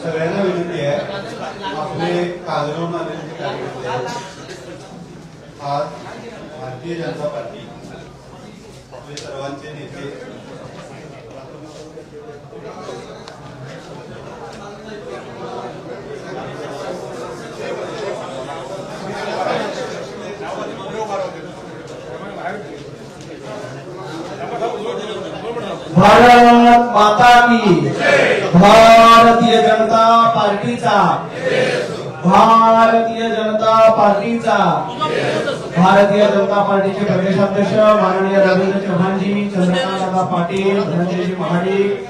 सगळ्यांना विनंती आहे, आपले कागदवरून आलेले कार्यकर्ते आज भारतीय जनता पार्टी आपले सर्वांचे नेते भारत माता की, भारतीय जनता पार्टीचा, भारतीय जनता पार्टीचा, भारतीय जनता पार्टीचे प्रदेशाध्यक्ष माननीय रवींद्र चव्हाणजी, चंद्रकांतदादा पाटील, धनंजयजी महाडिक,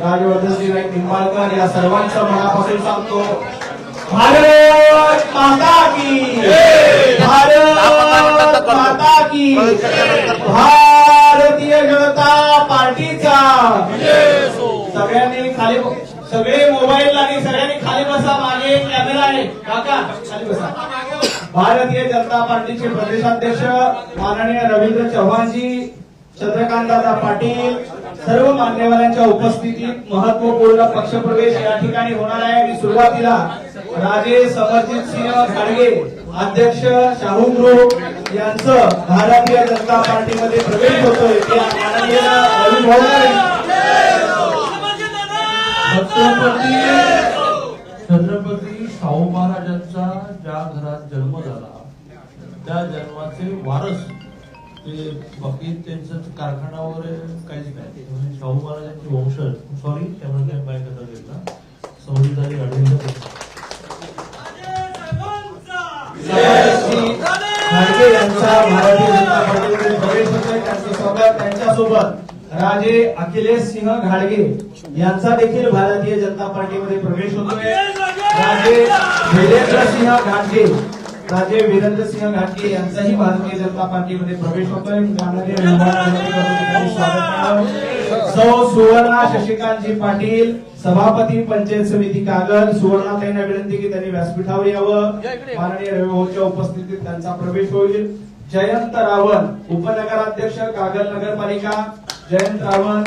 राजवर्धनजी नाईक निंबाळकर या सर्वांचं मनापासून सांगतो, भारत माता की, भारत माता की, भारतीय जनता पार्टीचा। सगळ्यांनी खाली, सगळे मोबाईल आणि सगळ्यांनी खाली बसा, मागे कॅमेरा आहे काका, खाली बसा। भारतीय जनता पार्टीचे प्रदेशाध्यक्ष माननीय रवींद्र चव्हाणजी, चंद्रकांतदादा पाटील, सर्व मान्यवरांच्या उपस्थितीत महत्वपूर्ण पक्षप्रवेश या ठिकाणी होणार आहे। आणि सुरुवातीला राजे समरजित सिंह घाडगे अध्यक्ष शाहू ग्रुप यांचं भारतीय जनता पार्टीमध्ये प्रवेश होतोय, ते माननीय रवी भाऊ छत्रपती शाहू महाराजांचा ज्या घरात जन्म झाला त्या जन्माचे वारस ते, बाकी त्यांचं कारखाना वगैरे काहीच नाही, म्हणजे शाहू महाराजांचे वंशज, सॉरी त्यामुळे काही बाय करता घेतला संविधानी घाडगे यांचा भारतीय जनता पार्टीमध्ये प्रवेश होतोय, त्यांचं स्वागत। त्यांच्यासोबत राजे अखिलेश सिंह घाडगे यांचा देखील भारतीय जनता पार्टीमध्ये प्रवेश होतोय। राजे वीरेंद्र सिंह घाटगे, राजे वीरेंद्र सिंह घाटगे यांचाही भारतीय जनता पार्टीमध्ये प्रवेश होतोय। सौ सुवर्णा शशिकांतजी पाटील, सभापती पंचायत समिती कागल, सुवर्णाताईंना विनंती की त्यांनी व्यासपीठावर यावं। माननीय रविभाऊच्या उपस्थितीत त्यांचा प्रवेश होईल। जयंत रावण, उपनगराध्यक्ष कागल नगरपालिका, जयंत रावण।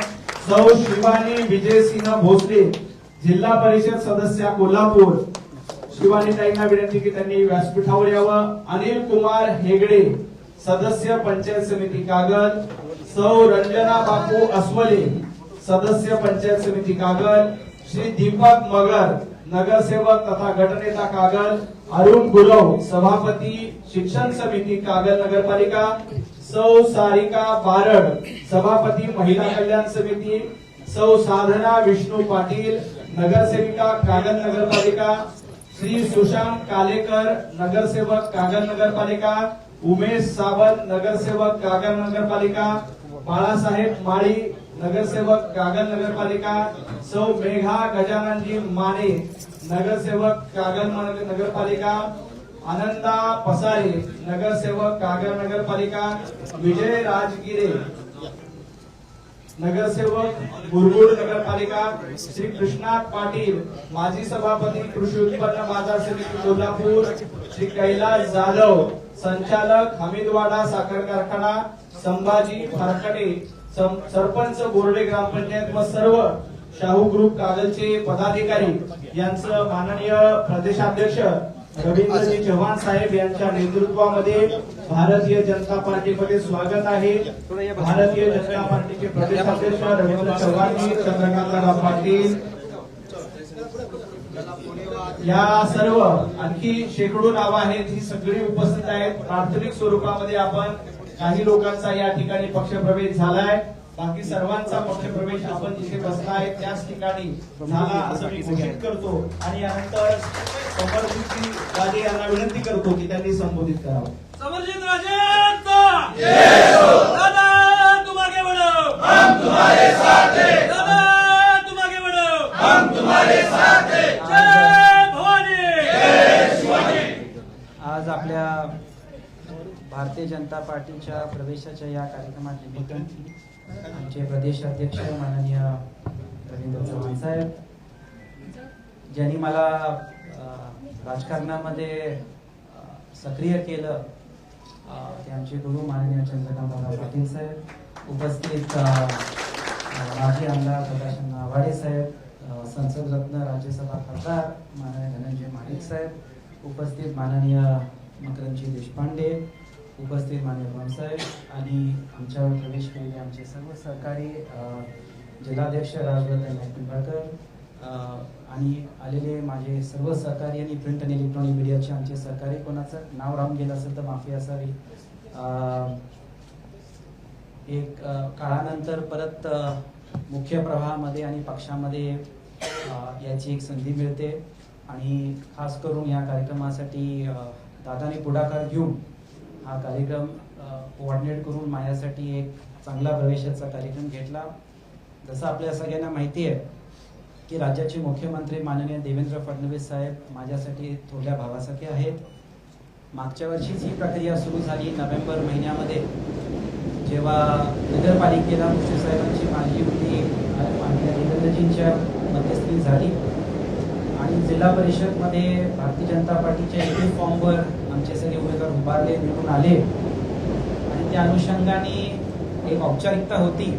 सौ शिवानी विजयसिंह भोसले, जिल्हा परिषद सदस्य कोल्हापूर, शिवानीताईंना विनंती की त्यांनी व्यासपीठावर यावं। अनिल कुमार हेगडे, सदस्य पंचायत समिती कागल। सौ रंजना बापू अस्वले, सदस्य पंचायत समिती कागल। श्री दीपक मगर, नगरसेवक तथा गटनेता कागल। अरुण गुरव, सभापती शिक्षण समिती कागल नगरपालिका। सौ सारिका बारड, सभापती महिला कल्याण समिती। सौ साधना विष्णू पाटील, नगरसेविका कागल नगरपालिका। श्री सुशांत कालेकर, नगरसेवक कागल नगरपालिका। उमेश सावंत, नगरसेवक कागल नगरपालिका। बाळासाहेब माळी, नगरसेवक कागल नगरपालिका। सौ मेघा गजाननजी माने, नगरसेवक कागल नगरपालिका। आनंदा पसारे, नगरसेवक कागल नगरपालिका। विजय राजगिरे, नगरसेवक मुरगुड नगरपालिका। श्री कृष्णात पाटील, माजी सभापती कृषी उत्पन्न बाजार समिती कोल्हापूर। श्री कैलास जाधव, संचालक हमीदवाडा साखर कारखाना। संभाजी फरकटे, सरपंच बोर्डे ग्रामपंचायत व सर्व शाहू ग्रुप कागलचे पदाधिकारी यांचं माननीय प्रदेशाध्यक्ष रवींद्रजी चव्हाण साहेब यांच्या नेतृत्वामध्ये भारतीय जनता पार्टीमध्ये स्वागत आहे। भारतीय जनता पार्टीचे प्रदेशाध्यक्ष रवींद्र चव्हाणजी, चंद्रकांतदादा पाटील या सर्व आणखी शेकडो नावं आहेत, ही सगळी उपस्थित आहेत। प्राथमिक स्वरूपामध्ये आपण काही लोकांचा या ठिकाणी पक्षप्रवेश झालाय, बाकी सर्वांचा पक्षप्रवेश आपण जिथे बसलाय त्याच ठिकाणी झाला असं मी घोषित करतो। आणि यानंतर समरजितजी राजे यांना विनंती करतो की त्यांनी संबोधित करावं। समरजित राजेंचा जय हो। दादा तुम आगे बढ़ो, हम तुम्हारे साथ हैं। दादा तुम आगे बढ़ो, हम तुम्हारे साथ हैं। जय भवानी, जय शिवाजी। आज आपल्या भारतीय जनता पार्टीच्या प्रवेशाच्या या कार्यक्रमानिमित्त आमचे प्रदेश अध्यक्ष माननीय रवींद्र चव्हाण साहेब, ज्यांनी मला राजकारणामध्ये सक्रिय केलं ते आमचे गुरु माननीय चंद्रकांत पाटील साहेब, उपस्थित माजी आमदार प्रकाशन आव्हाडे साहेब, संसद रत्न राज्यसभा खासदार माननीय धनंजय महाडिक साहेब, उपस्थित माननीय मकरंदजी देशपांडे, उपस्थित माननीय भवन साहेब आणि आमच्यावर प्रवेश केलेले आमचे सर्व सहकारी जिल्हाध्यक्ष राजवर्धन पिंपळकर आणि आलेले माझे सर्व सहकारी आणि प्रिंट आणि इलेक्ट्रॉनिक मीडियाचे आमचे सहकारी, कोणाचं नाव राहून गेलं असेल तर माफी असावी. एक काळानंतर परत मुख्य प्रवाहामध्ये आणि पक्षामध्ये याची एक संधी मिळते आणि खास करून या कार्यक्रमासाठी दादाने पुढाकार घेऊन हा कार्यक्रम कोऑर्डिनेट करून माझ्यासाठी एक चांगला भविष्याचा कार्यक्रम घेतला. जसं आपल्या सगळ्यांना माहिती आहे की राज्याचे मुख्यमंत्री माननीय देवेंद्र फडणवीस साहेब माझ्यासाठी थोड्या भावासारखे आहेत. मागच्या वर्षीच ही प्रक्रिया सुरू झाली नोव्हेंबर महिन्यामध्ये, जेव्हा नगरपालिकेला मुश्रीफ साहेबांची मागणी होती माननीय देवेंद्रजींच्या मध्यस्थी झाली आणि जिल्हा परिषदमध्ये भारतीय जनता पार्टीच्या एकही फॉर्मवर आमचे सगळे उमेदवार उभारले, निवडून आले आणि त्या अनुषंगाने एक औपचारिकता होती,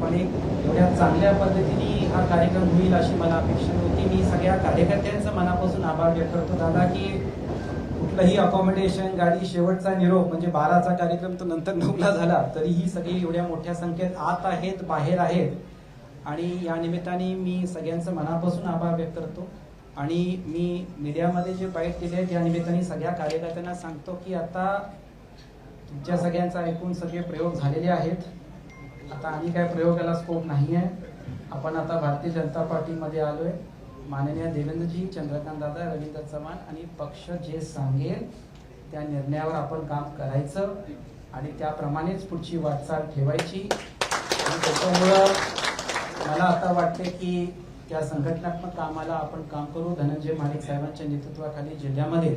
पण एक एवढ्या चांगल्या पद्धतीने हा कार्यक्रम होईल अशी मला अपेक्षा होती. मी सगळ्या कार्यकर्त्यांचं मनापासून आभार व्यक्त करतो दादा की कुठलंही अकॉमोडेशन, गाडी, शेवटचा निरोप म्हणजे 12चा कार्यक्रम तो नंतर 9ला झाला, तरीही सगळी एवढ्या मोठ्या संख्येत आत आहेत, बाहेर आहेत आणि या निमित्ताने मी सगळ्यांचं मनापासून आभार व्यक्त करतो. आणि मी मीडियामध्ये जे बाईट दिले आहेत या निमित्ताने सगळ्या कार्यकर्त्यांना सांगतो की आता तुमच्या सगळ्यांचा ऐकून सगळे प्रयोग झालेले आहेत, आता आणि काय प्रयोगाला स्कोप नाही आहे. आपण आता भारतीय जनता पार्टीमध्ये आलोय. माननीय देवेंद्रजी, चंद्रकांत दादा, रवींद्र चव्हाण आणि पक्ष जे सांगेल त्या निर्णयावर आपण काम करायचं आणि त्याप्रमाणेच पुढची वाटचाल ठेवायची. आणि त्याच्यामुळं मला आता वाटते की त्या संघटनात्मक कामाला आपण काम करू. धनंजय महाडिक साहेबांच्या नेतृत्वाखाली जिल्ह्यामध्ये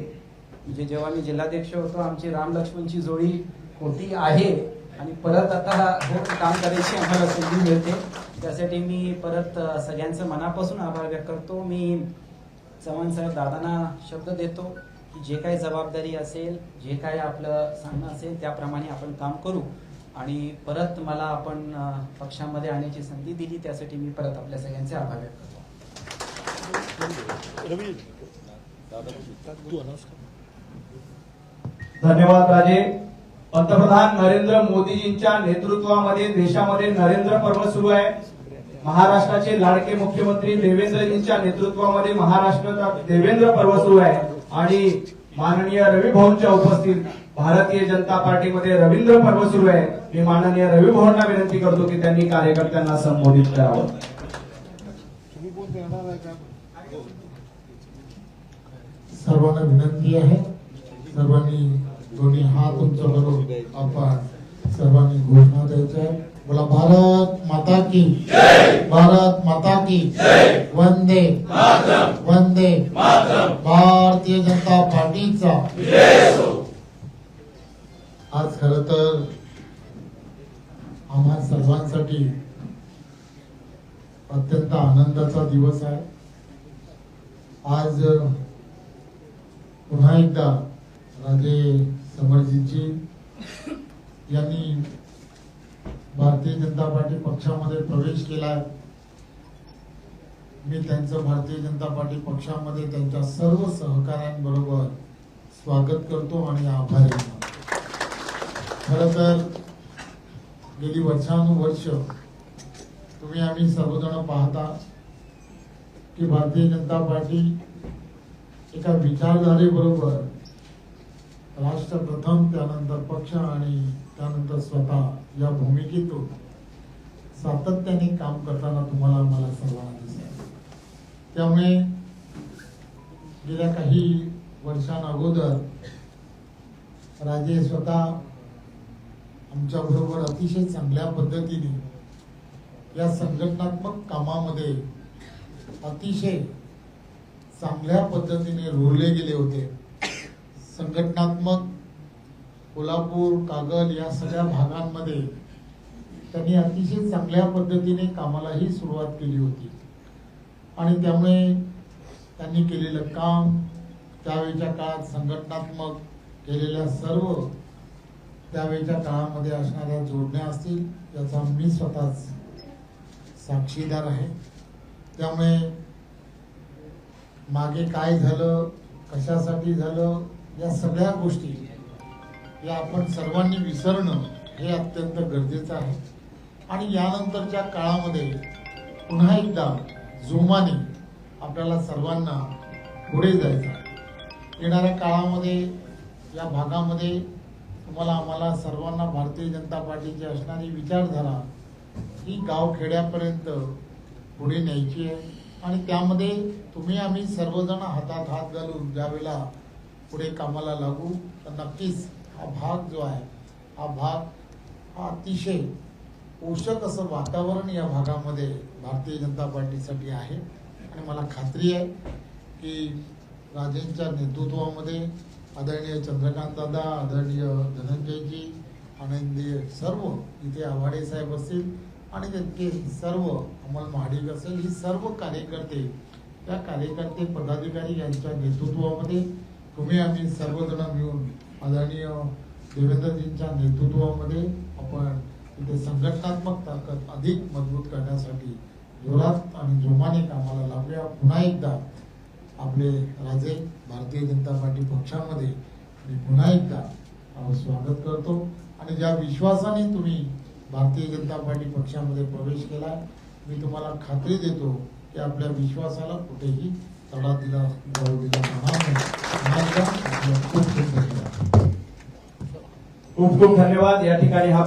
म्हणजे जेव्हा मी जिल्हाध्यक्ष होतो आमची राम लक्ष्मणची जोडी होती आहे आणि परत आता काम करायची आम्हाला संधी मिळते. त्यासाठी मी परत सगळ्यांचं मनापासून आभार व्यक्त करतो. मी चव्हाण साहेब दादांना शब्द देतो की जे काही जबाबदारी असेल, जे काही आपलं सांगणं असेल त्याप्रमाणे आपण काम करू आणि परत मला आपण पक्षामध्ये आणण्याची संधी दिली त्यासाठी मी परत आपल्या सगळ्यांचे आभार व्यक्त करतो. धन्यवाद राजे. पंतप्रधान नरेंद्र मोदीजींच्या नेतृत्वामध्ये देशामध्ये नरेंद्र पर्व सुरू आहे. महाराष्ट्राचे लाडके मुख्यमंत्री देवेंद्रजींच्या नेतृत्वामध्ये महाराष्ट्राचा देवेंद्र पर्व सुरू आहे आणि माननीय रवी भवनच्या उपस्थित भारतीय जनता पार्टीमध्ये रवींद्र पर्व सुरू आहे. मी माननीय रवी भवनला विनंती करतो की त्यांनी कार्यकर्त्यांना संबोधित करावं. सर्वांना विनंती आहे, सर्वांनी दोन्ही हात उंच करून आपण सर्वांनी घोषणा द्यायची आहे. बोला भारत माता की जय, भारत माता की जय, वंदे मातरम, वंदे मातरम, भारतीय जनता पार्टीचा विजय असो. आज खरं तर आम्हा सर्वांसाठी अत्यंत आनंदाचा दिवस आहे. आज पुन्हा एकदा राजे समरजीजी यांनी भारतीय जनता पार्टी पक्षामध्ये प्रवेश केलाय. मी त्यांचं भारतीय जनता पार्टी पक्षामध्ये त्यांच्या सर्व सहकाऱ्यांबरोबर स्वागत करतो आणि आभारी आहे. खरं तर गेली वर्षानुवर्ष तुम्ही आम्ही सर्वजण पाहता की भारतीय जनता पार्टी एका विचारधारेबरोबर राष्ट्र प्रथम, त्यानंतर पक्ष आणि त्यानंतर स्वतः या भूमिकेतून सातत्याने काम करताना तुम्हाला मला सर्वांना दिसत. त्यामुळे गेल्या काही वर्षांअगोदर राजे स्वतः आमच्या बरोबर अतिशय चांगल्या पद्धतीने या संघटनात्मक कामामध्ये अतिशय चांगल्या पद्धतीने रोवले गेले होते. संघटनात्मक कोल्हापूर, कागल या सगळ्या भागांमध्ये त्यांनी अतिशय चांगल्या पद्धतीने कामालाही सुरुवात केली होती आणि त्यामुळे त्यांनी केलेलं काम, त्यावेळच्या काळात संघटनात्मक केलेल्या सर्व त्यावेळच्या काळामध्ये असणाऱ्या जोडण्या असतील याचा मी स्वतःच साक्षीदार आहे. त्यामुळे मागे काय झालं, कशासाठी झालं, या सगळ्या गोष्टी या आपण सर्वांनी विसरणं हे अत्यंत गरजेचं आहे आणि यानंतरच्या काळामध्ये पुन्हा एकदा जोमाने आपल्याला सर्वांना पुढे जायचं आहे. येणाऱ्या काळामध्ये या भागामध्ये तुम्हाला आम्हाला सर्वांना भारतीय जनता पार्टीची असणारी विचारधारा ही गावखेड्यापर्यंत पुढे न्यायची आहे आणि त्यामध्ये तुम्ही आम्ही सर्वजण हातात हात घालून ज्यावेळेला पुढे कामाला लागू तर नक्कीच हा भाग जो आहे हा अतिशय पोषक असं वातावरण या भागामध्ये भारतीय जनता पार्टीसाठी आहे आणि मला खात्री आहे की राजेंच्या नेतृत्वामध्ये आदरणीय चंद्रकांत दादा, आदरणीय धनंजयजी, आनंदी सर्व इथे आव्हाडे साहेब असतील आणि त्यांचे सर्व अमल महाडिक असेल, ही सर्व कार्यकर्ते या कार्यकर्ते पदाधिकारी यांच्या नेतृत्वामध्ये तुम्ही आम्ही सर्वजण मिळून आदरणीय देवेंद्रजींच्या नेतृत्वामध्ये आपण इथे संघटनात्मक ताकद अधिक मजबूत करण्यासाठी जोरात आणि जोमाने कामाला लागूया. पुन्हा एकदा आपले राजे भारतीय जनता पार्टी पक्षामध्ये मी पुन्हा एकदा स्वागत करतो आणि ज्या विश्वासाने तुम्ही भारतीय जनता पार्टी पक्षामध्ये प्रवेश केला मी तुम्हाला खात्री देतो की आपल्या विश्वासाला कुठेही तडा दिला जाऊ दिला जाणार नाही. पुन्हा एकदा आपलं खूप खूप धन्यवाद. खूप खूप धन्यवाद. या ठिकाणी हा